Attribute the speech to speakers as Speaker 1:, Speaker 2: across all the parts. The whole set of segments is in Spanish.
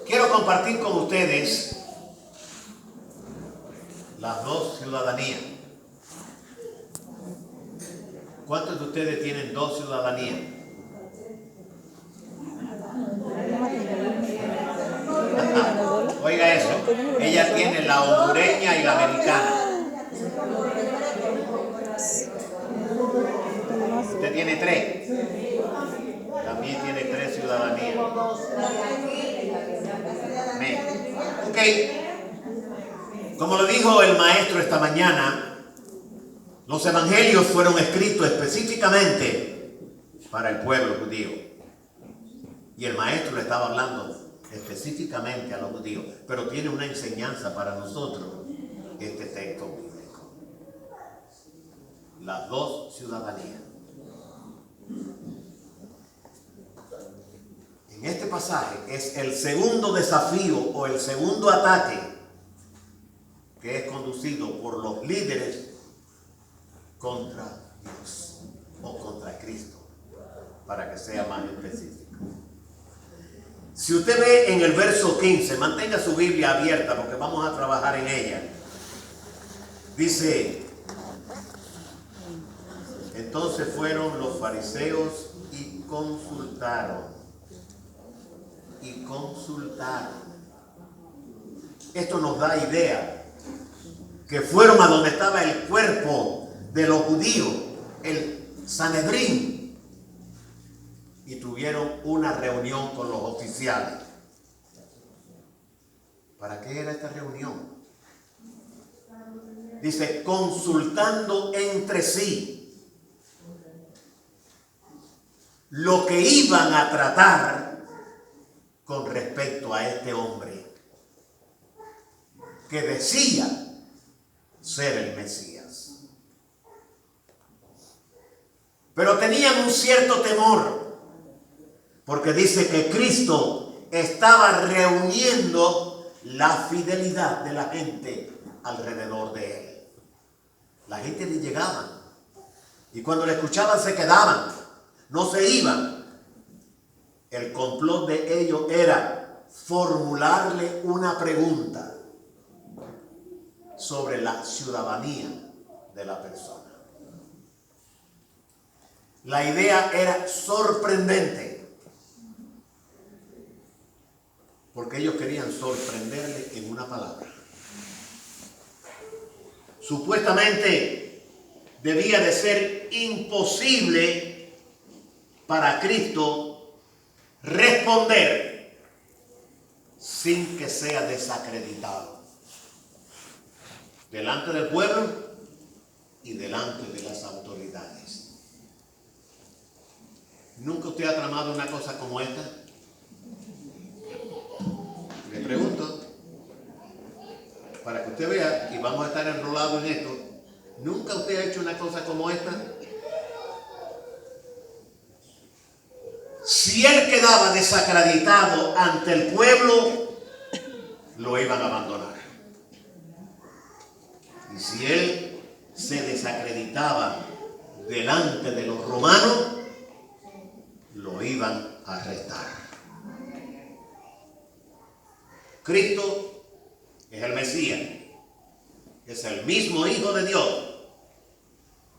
Speaker 1: Quiero compartir con ustedes las dos ciudadanías. ¿Cuántos de ustedes tienen dos ciudadanías? Oiga eso, ella tiene la hondureña y la americana. Usted tiene tres. También tiene tres ciudadanías. Amén. Ok. Como lo dijo el maestro esta mañana, los evangelios fueron escritos específicamente para el pueblo judío. Y el maestro le estaba hablando específicamente a los judíos, pero tiene una enseñanza para nosotros este texto bíblico. Las dos ciudadanías. En este pasaje es el segundo desafío o el segundo ataque que es conducido por los líderes contra Dios o contra Cristo, para que sea más específico. Si usted ve en el verso 15, mantenga su Biblia abierta porque vamos a trabajar en ella. Dice: entonces fueron los fariseos y consultaron. Esto nos da idea que fueron a donde estaba el cuerpo de los judíos, el Sanedrín, y tuvieron una reunión con los oficiales. ¿Para qué era esta reunión? Dice, consultando entre sí lo que iban a tratar con respecto a este hombre que decía ser el Mesías. Pero tenían un cierto temor, porque dice que Cristo estaba reuniendo la fidelidad de la gente alrededor de él. La gente le llegaba y cuando le escuchaban se quedaban, no se iban. El complot de ellos era formularle una pregunta sobre la ciudadanía de la persona. La idea era sorprendente, porque ellos querían sorprenderle en una palabra. Supuestamente debía de ser imposible para Cristo responder sin que sea desacreditado delante del pueblo y delante de las autoridades. ¿Nunca usted ha tramado una cosa como esta? Le pregunto, para que usted vea, y vamos a estar enrolados en esto, ¿nunca usted ha hecho una cosa como esta? Si él quedaba desacreditado ante el pueblo, lo iban a abandonar. Y si él se desacreditaba delante de los romanos, lo iban a arrestar. Cristo es el Mesías, es el mismo Hijo de Dios,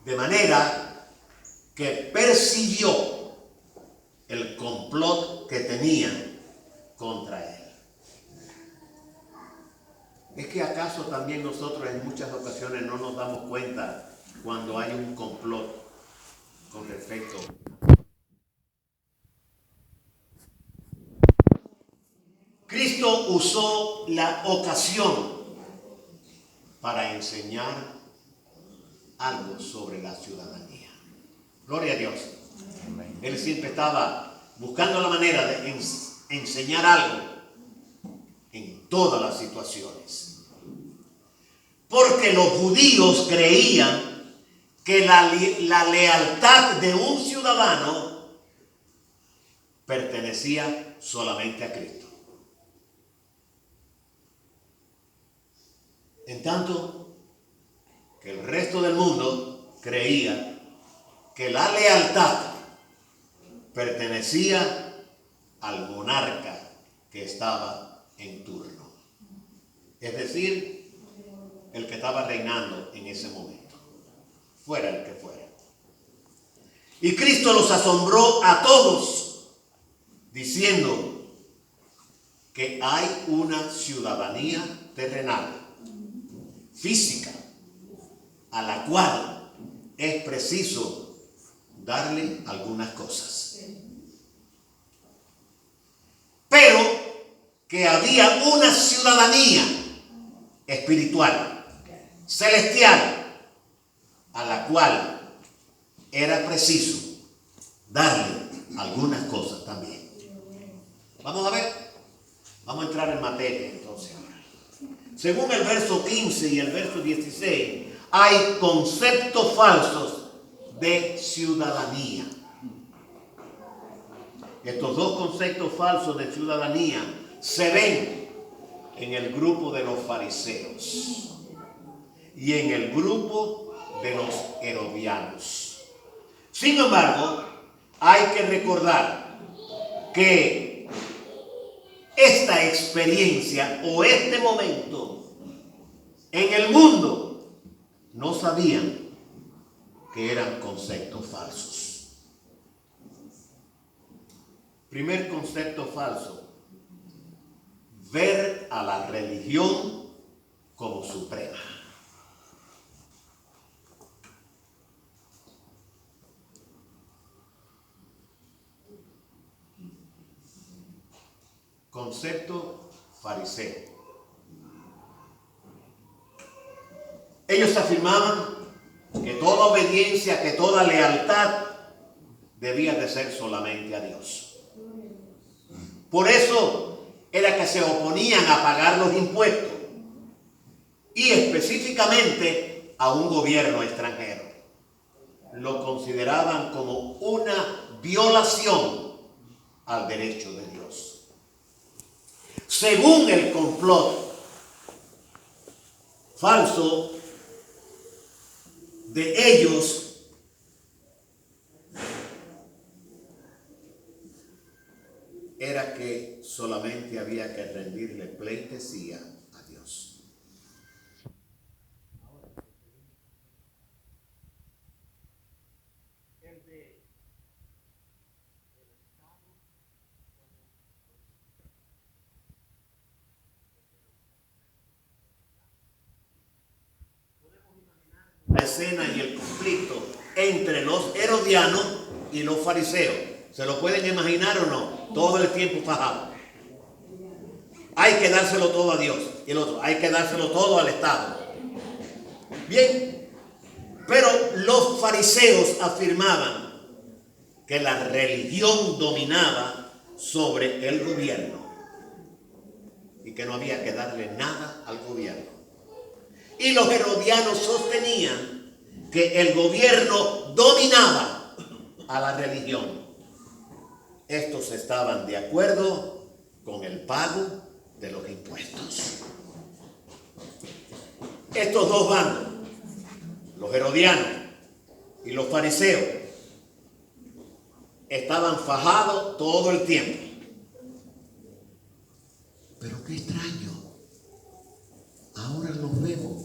Speaker 1: de manera que persiguió el complot que tenían contra él. ¿Es que acaso también nosotros en muchas ocasiones no nos damos cuenta cuando hay un complot con respecto? Cristo usó la ocasión para enseñar algo sobre la ciudadanía. Gloria a Dios. Él siempre estaba buscando la manera de enseñar algo en todas las situaciones. Porque los judíos creían que la lealtad de un ciudadano pertenecía solamente a Cristo. En tanto que el resto del mundo creía que la lealtad pertenecía al monarca que estaba en turno. Es decir, el que estaba reinando en ese momento, fuera el que fuera. Y Cristo los asombró a todos, diciendo que hay una ciudadanía terrenal, física, a la cual es preciso darle algunas cosas. Pero que había una ciudadanía espiritual, celestial, a la cual era preciso darle algunas cosas también. Vamos a ver, vamos a entrar en materia entonces ahora. Según el verso 15 y el verso 16, hay conceptos falsos de ciudadanía. Estos dos conceptos falsos de ciudadanía se ven en el grupo de los fariseos y en el grupo de los herodianos. Sin embargo, hay que recordar que esta experiencia o este momento en el mundo no sabían que eran conceptos falsos. Primer concepto falso: ver a la religión como suprema. Concepto fariseo. Ellos afirmaban que toda obediencia, que toda lealtad debía de ser solamente a Dios. Por eso era que se oponían a pagar los impuestos y específicamente a un gobierno extranjero. Lo consideraban como una violación al derecho de Dios. Según el complot falso de ellos, era que solamente había que rendirle pleitesía a Dios. La escena y el conflicto entre los herodianos y los fariseos. ¿Se lo pueden imaginar o no? Todo el tiempo fajado. Hay que dárselo todo a Dios. Y el otro, hay que dárselo todo al Estado. Bien, pero los fariseos afirmaban que la religión dominaba sobre el gobierno y que no había que darle nada al gobierno. Y los herodianos sostenían que el gobierno dominaba a la religión. Estos estaban de acuerdo con el pago de los impuestos. Estos dos bandos, los herodianos y los fariseos, estaban fajados todo el tiempo. Pero qué extraño. Ahora los vemos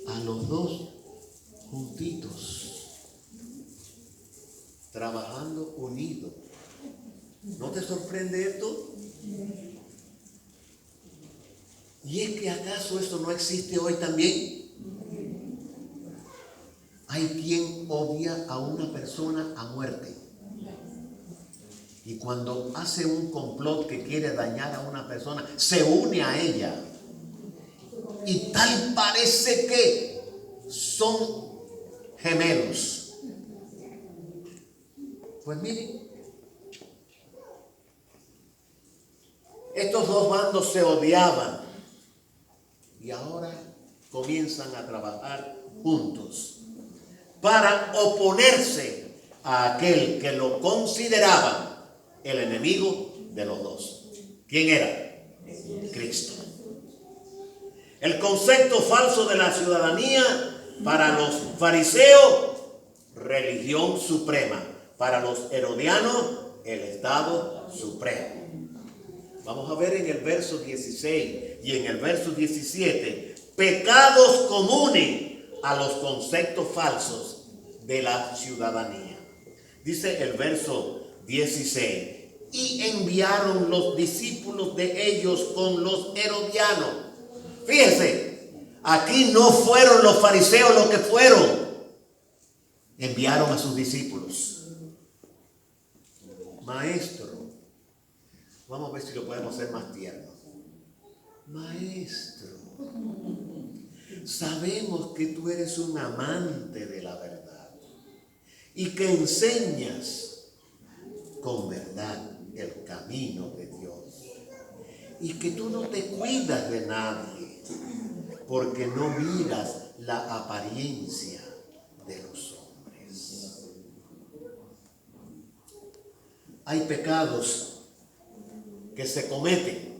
Speaker 1: a los dos juntitos, trabajando unidos. ¿No te sorprende esto? ¿Y es que acaso eso no existe hoy también? Hay quien odia a una persona a muerte. Y cuando hace un complot que quiere dañar a una persona, se une a ella. Y tal parece que son gemelos. Pues miren, estos dos bandos se odiaban y ahora comienzan a trabajar juntos para oponerse a aquel que lo consideraban el enemigo de los dos. ¿Quién era? Cristo. El concepto falso de la ciudadanía para los fariseos, religión suprema. Para los herodianos, el Estado supremo. Vamos a ver en el verso 16 y en el verso 17 pecados comunes a los conceptos falsos de la ciudadanía. Dice el verso 16, y enviaron los discípulos de ellos con los herodianos. Fíjense, aquí no fueron los fariseos los que fueron. Enviaron a sus discípulos. Maestro, vamos a ver si lo podemos hacer más tierno. Maestro, sabemos que tú eres un amante de la verdad y que enseñas con verdad el camino de Dios y que tú no te cuidas de nadie porque no miras la apariencia de los hombres. Hay pecados que se cometen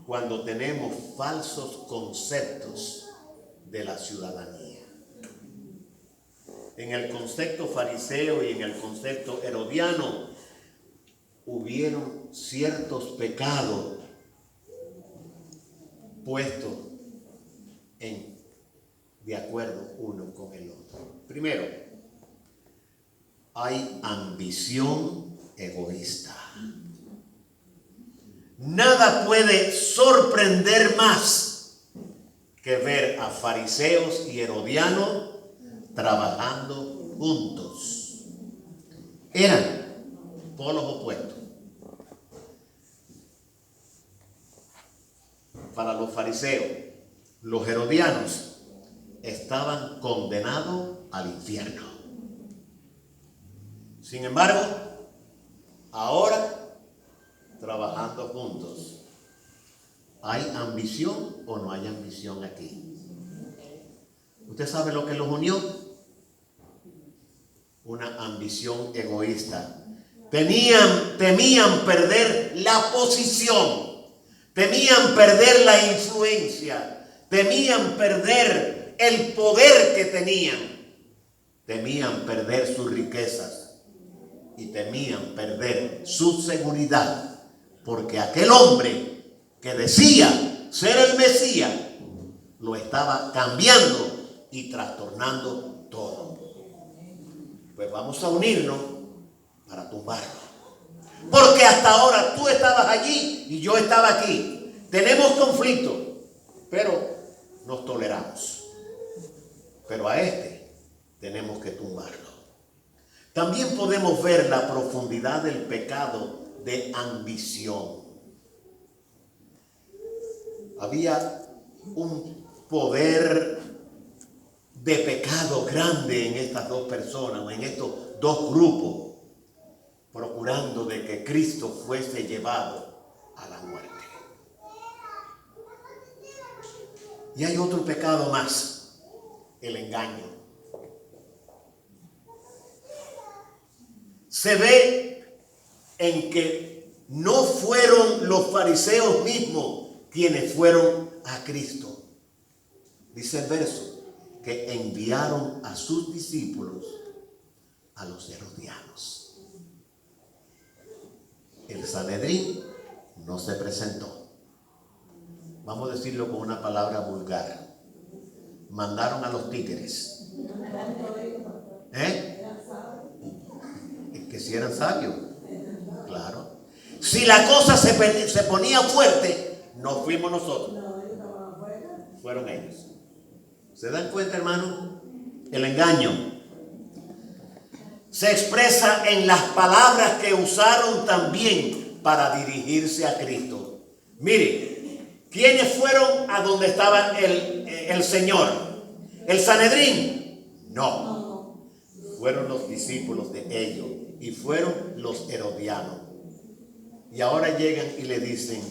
Speaker 1: cuando tenemos falsos conceptos de la ciudadanía. En el concepto fariseo y en el concepto herodiano hubieron ciertos pecados puestos de acuerdo uno con el otro. Primero, hay ambición egoísta. Nada puede sorprender más que ver a fariseos y herodianos trabajando juntos. Eran polos opuestos. Para los fariseos, los herodianos estaban condenados al infierno. Sin embargo, ahora trabajando juntos. ¿Hay ambición o no hay ambición aquí? ¿Usted sabe lo que los unió? Una ambición egoísta. Temían perder la posición, temían perder la influencia, temían perder el poder que tenían, temían perder sus riquezas y temían perder su seguridad. Porque aquel hombre que decía ser el Mesías lo estaba cambiando y trastornando todo. Pues vamos a unirnos para tumbarlo. Porque hasta ahora tú estabas allí y yo estaba aquí. Tenemos conflicto, pero nos toleramos. Pero a este tenemos que tumbarlo. También podemos ver la profundidad del pecado de ambición. Había un poder de pecado grande en estas dos personas, o en estos dos grupos, procurando de que Cristo fuese llevado a la muerte. Y hay otro pecado más, el engaño. Se ve en que no fueron los fariseos mismos quienes fueron a Cristo. Dice el verso, que enviaron a sus discípulos a los herodianos. El Sanedrín no se presentó. Vamos a decirlo con una palabra vulgar. Mandaron a los títeres. Que si eran sabios. Claro. Si la cosa se ponía fuerte, no fuimos nosotros. Fueron ellos. ¿Se dan cuenta, hermano? El engaño se expresa en las palabras que usaron también para dirigirse a Cristo. Mire, ¿quiénes fueron a donde estaba el Señor? ¿El Sanedrín? No. Fueron los discípulos de ellos y fueron los herodianos. Y ahora llegan y le dicen,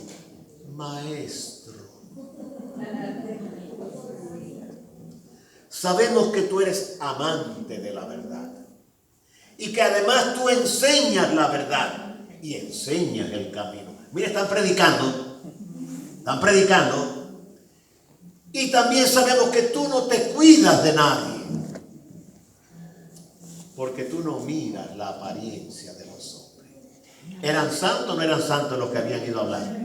Speaker 1: maestro, sabemos que tú eres amante de la verdad y que además tú enseñas la verdad y enseñas el camino. Mira, están predicando y también sabemos que tú no te cuidas de nadie porque tú no miras la apariencia de los hombres. ¿Eran santos o no eran santos los que habían ido a hablar?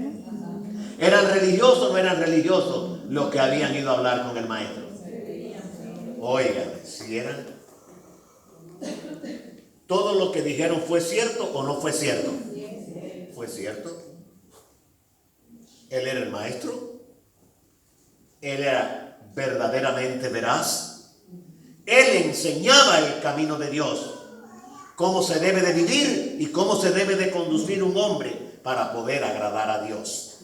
Speaker 1: ¿Eran religiosos o no eran religiosos los que habían ido a hablar con el maestro? Oigan, si eran, todo lo que dijeron fue cierto o no fue cierto. Fue cierto. Él era el maestro. Él era verdaderamente veraz. Él enseñaba el camino de Dios, cómo se debe de vivir y cómo se debe de conducir un hombre para poder agradar a Dios.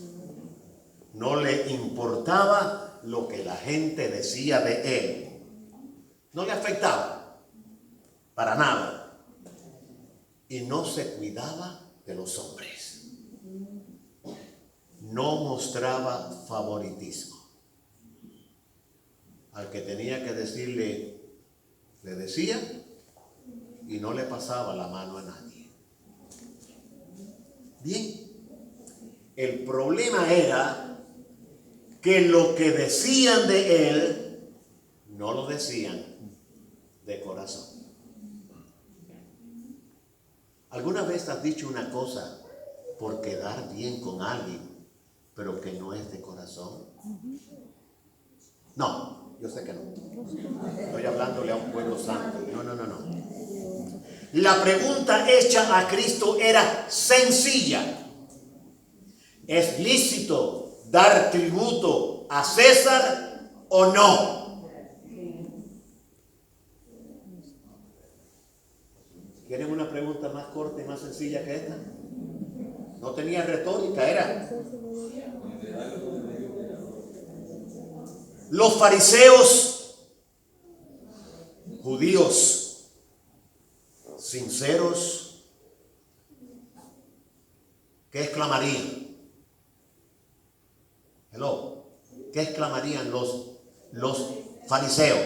Speaker 1: No le importaba lo que la gente decía de él. No le afectaba para nada. Y no se cuidaba de los hombres. No mostraba favoritismo. Al que tenía que decirle, le decía, y no le pasaba la mano a nadie. Bien, el problema era que lo que decían de él, no lo decían de corazón. ¿Alguna vez has dicho una cosa por quedar bien con alguien, pero que no es de corazón? No, yo sé que no. Estoy hablándole a un pueblo santo. No. La pregunta hecha a Cristo era sencilla. ¿Es lícito dar tributo a César o no? ¿Quieren una pregunta más corta y más sencilla que esta? No tenía retórica, era. Los fariseos, judíos, sinceros, ¿qué exclamarían? Hello. ¿Qué exclamarían los fariseos?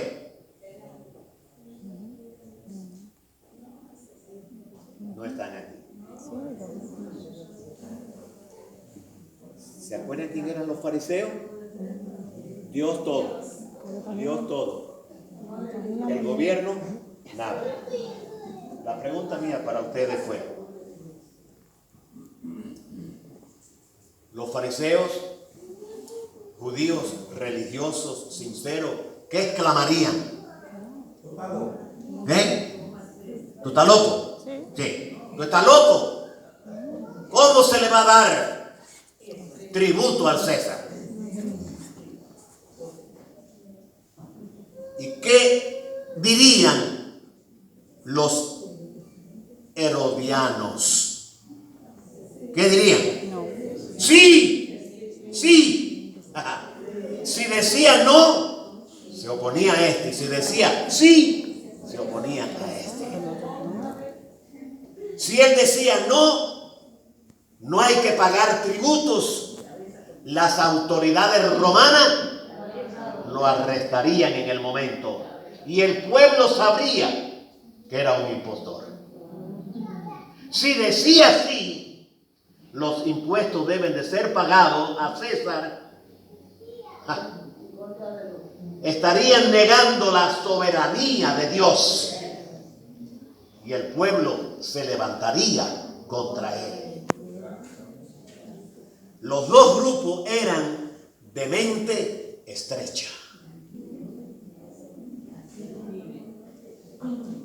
Speaker 1: No están aquí. ¿Se acuerdan quién eran los fariseos? Dios todo. Dios todo. El gobierno, nada. La pregunta mía para ustedes fue: los fariseos, judíos religiosos, sinceros, ¿qué exclamarían? ¿Eh? ¿Tú estás loco? Sí. ¿Tú estás loco? ¿Cómo se le va a dar tributo al César? ¿Y qué dirían los herodianos? ¿Qué dirían? No. Sí. Si decía no, se oponía a este. Y si decía sí, se oponía a este. Si él decía no hay que pagar tributos, las autoridades romanas lo arrestarían en el momento. Y el pueblo sabría que era un impostor. Si decía sí, los impuestos deben de ser pagados a César, estarían negando la soberanía de Dios y el pueblo se levantaría contra él. Los dos grupos eran de mente estrecha.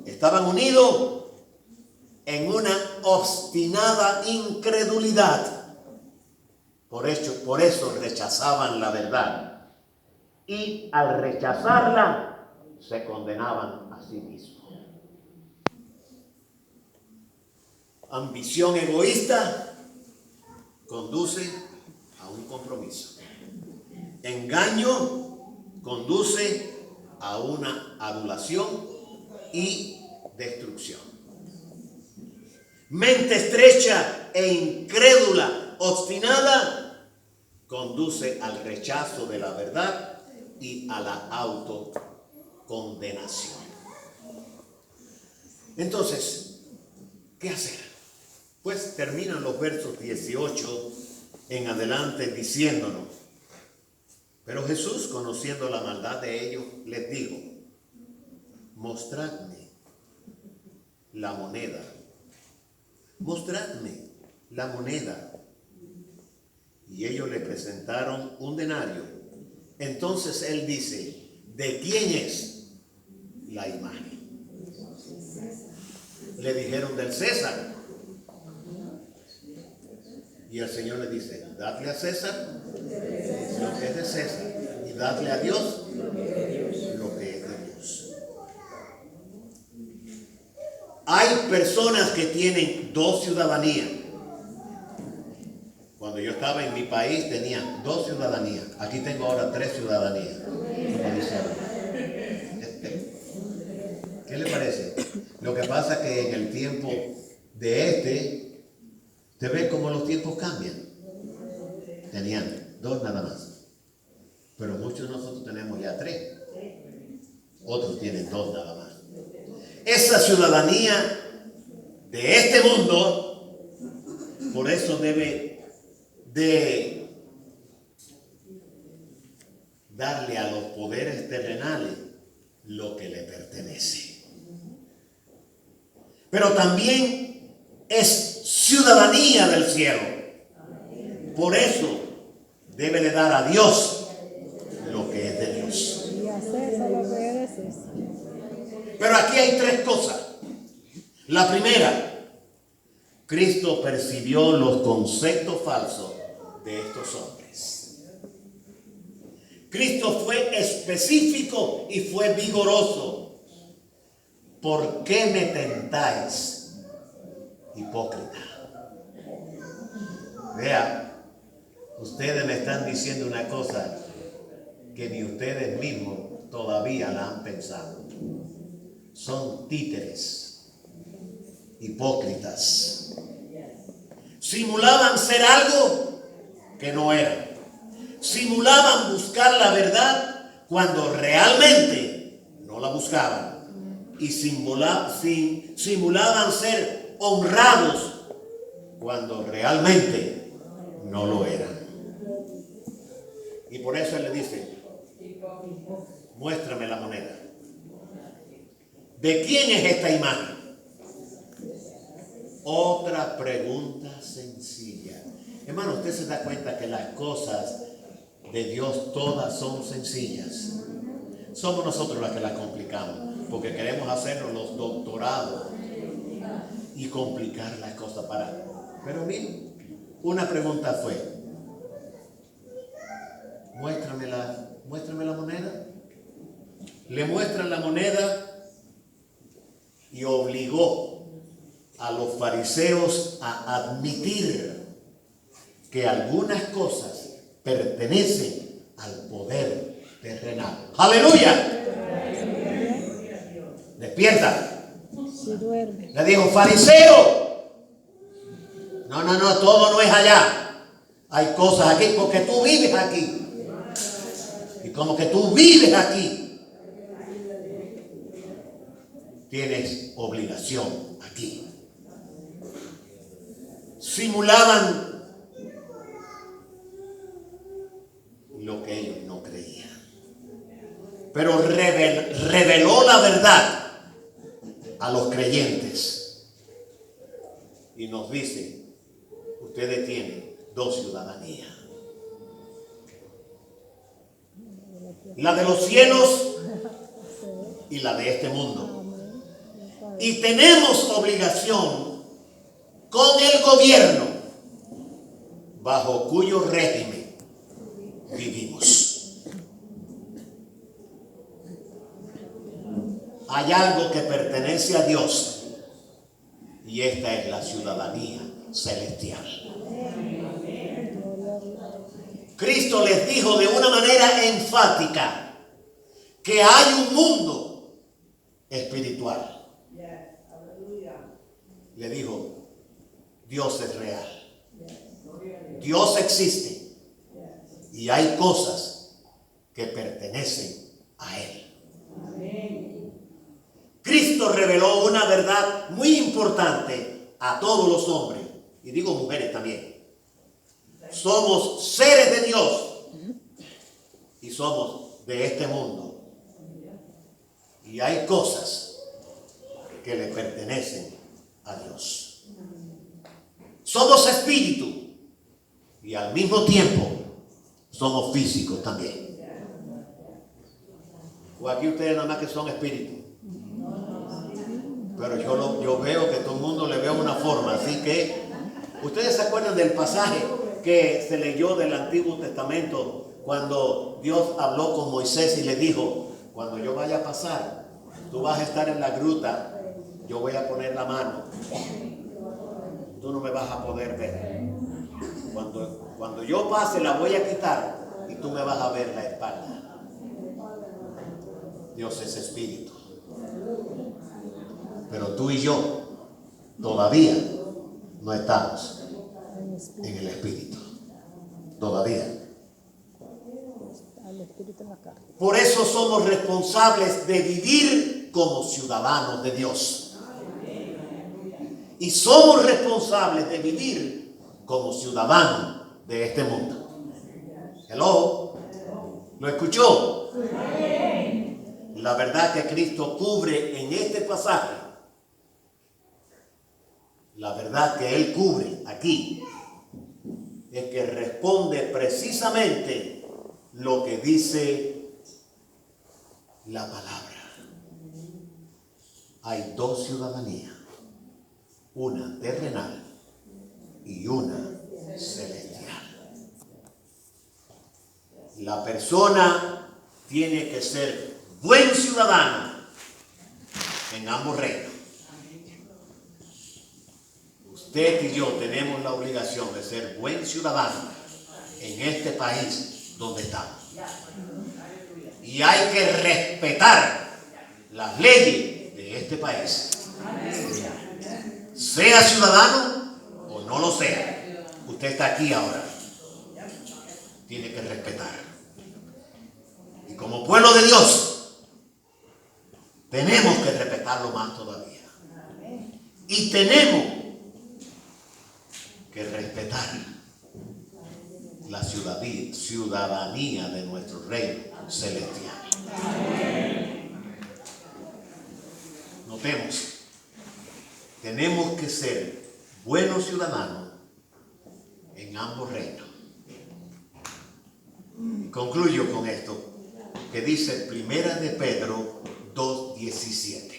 Speaker 1: Estaban unidos en una obstinada incredulidad. Por eso rechazaban la verdad. Y al rechazarla, se condenaban a sí mismos. Ambición egoísta conduce a un compromiso. Engaño conduce a una adulación y destrucción. Mente estrecha e incrédula, obstinada, conduce al rechazo de la verdad y a la autocondenación. Entonces, ¿qué hacer? Pues terminan los versos 18 en adelante diciéndonos: pero Jesús, conociendo la maldad de ellos, les dijo: mostradme la moneda, mostradme la moneda. Y ellos le presentaron un denario. Entonces él dice, ¿de quién es la imagen? Le dijeron del César. Y el Señor le dice, dadle a César lo que es de César y dadle a Dios lo que es de Dios. Hay personas que tienen dos ciudadanías. Cuando yo estaba en mi país tenía dos ciudadanías. Aquí tengo ahora tres ciudadanías. ¿Qué le parece? Lo que pasa es que en el tiempo de te ve como los tiempos cambian. Tenían dos nada más. Pero muchos de nosotros tenemos ya tres. Otros tienen dos nada más. Esa ciudadanía de este mundo, por eso debe de darle a los poderes terrenales lo que le pertenece. Pero también es ciudadanía del cielo. Por eso debe de dar a Dios lo que es de Dios.
Speaker 2: Y a César lo que es de César.
Speaker 1: Pero aquí hay tres cosas. La primera, Cristo percibió los conceptos falsos de estos hombres. Cristo fue específico y fue vigoroso. ¿Por qué me tentáis, hipócrita? Vea, ustedes me están diciendo una cosa que ni ustedes mismos todavía la han pensado. Son títeres, hipócritas. Simulaban ser algo que no eran. Simulaban buscar la verdad cuando realmente no la buscaban. Y simulaban ser honrados cuando realmente no lo eran. Y por eso él le dice, muéstrame la moneda. ¿De quién es esta imagen? Otra pregunta sencilla. Hermano, usted se da cuenta que las cosas de Dios todas son sencillas. Somos nosotros las que las complicamos, porque queremos hacernos los doctorados y complicar las cosas para. Pero mire, una pregunta fue, muéstrame la moneda. Le muestran la moneda y obligó a los fariseos a admitir que algunas cosas pertenecen al poder terrenal. ¡Aleluya! Despierta.
Speaker 2: Si duerme.
Speaker 1: Le dijo, fariseo, no, todo no es allá. Hay cosas aquí porque tú vives aquí. Y como que tú vives aquí, tienes obligación aquí. Simulaban lo que ellos no creían. Pero reveló la verdad a los creyentes. Y nos dice, ustedes tienen dos ciudadanías. La de los cielos y la de este mundo. Y tenemos obligación con el gobierno bajo cuyo régimen vivimos. Hay algo que pertenece a Dios y esta es la ciudadanía celestial. Cristo les dijo de una manera enfática que hay un mundo espiritual. Le dijo, Dios es real. Dios existe. Y hay cosas que pertenecen a Él. Cristo reveló una verdad muy importante a todos los hombres. Y digo mujeres también. Somos seres de Dios. Y somos de este mundo. Y hay cosas que le pertenecen a Dios. somos espíritu y al mismo tiempo somos físicos también. O aquí ustedes nada más que son espíritus. Pero yo veo que todo el mundo le veo una forma, así que ustedes se acuerdan del pasaje que se leyó del Antiguo Testamento cuando Dios habló con Moisés y le dijo: cuando yo vaya a pasar, tú vas a estar en la gruta, yo voy a poner la mano, tú no me vas a poder ver. Cuando yo pase la voy a quitar y tú me vas a ver la espalda. Dios es espíritu. Pero tú y yo todavía no estamos en el espíritu. Todavía.
Speaker 2: Al espíritu en la carne.
Speaker 1: Por eso somos responsables de vivir como ciudadanos de Dios. Y somos responsables de vivir como ciudadanos de este mundo. Hello. ¿Lo escuchó? La verdad que Cristo cubre en este pasaje, la verdad que Él cubre aquí, es que responde precisamente lo que dice la palabra. Hay dos ciudadanías, una terrenal y una celestial. La persona tiene que ser buen ciudadano en ambos reinos. Usted y yo tenemos la obligación de ser buen ciudadano en este país donde estamos. Y hay que respetar las leyes de este país. Sea ciudadano o no lo sea, usted está aquí ahora. Tiene que respetar. Y como pueblo de Dios, tenemos que respetarlo más todavía. Y tenemos que respetar la ciudadanía de nuestro reino celestial. Notemos, tenemos que ser buenos ciudadanos en ambos reinos. Y concluyo con esto que dice Primera de Pedro 2:17.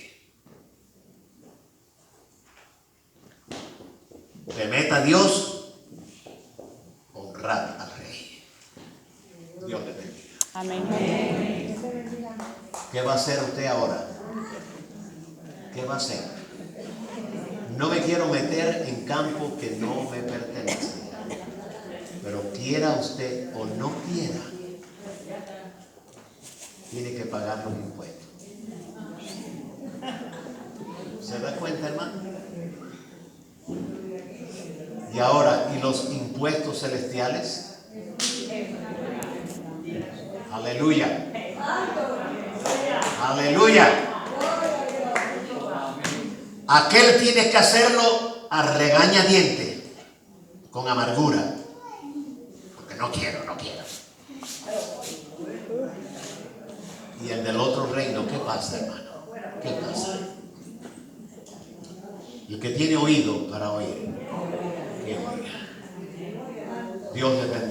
Speaker 1: Temed a Dios, honrad al Rey. Dios te bendiga.
Speaker 2: Amén.
Speaker 1: ¿Qué va a hacer usted ahora? ¿Qué va a hacer? No me quiero meter en campo que no me pertenece. Pero quiera usted o no quiera, tiene que pagar los impuestos. ¿Se da cuenta, hermano? Y ahora, ¿y los impuestos celestiales? Aleluya. Aleluya. Aquel tiene que hacerlo a regañadientes, con amargura. Porque no quiero. Y el del otro reino, ¿qué pasa, hermano? ¿Qué pasa? El que tiene oído para oír, que oiga. Dios le bendiga.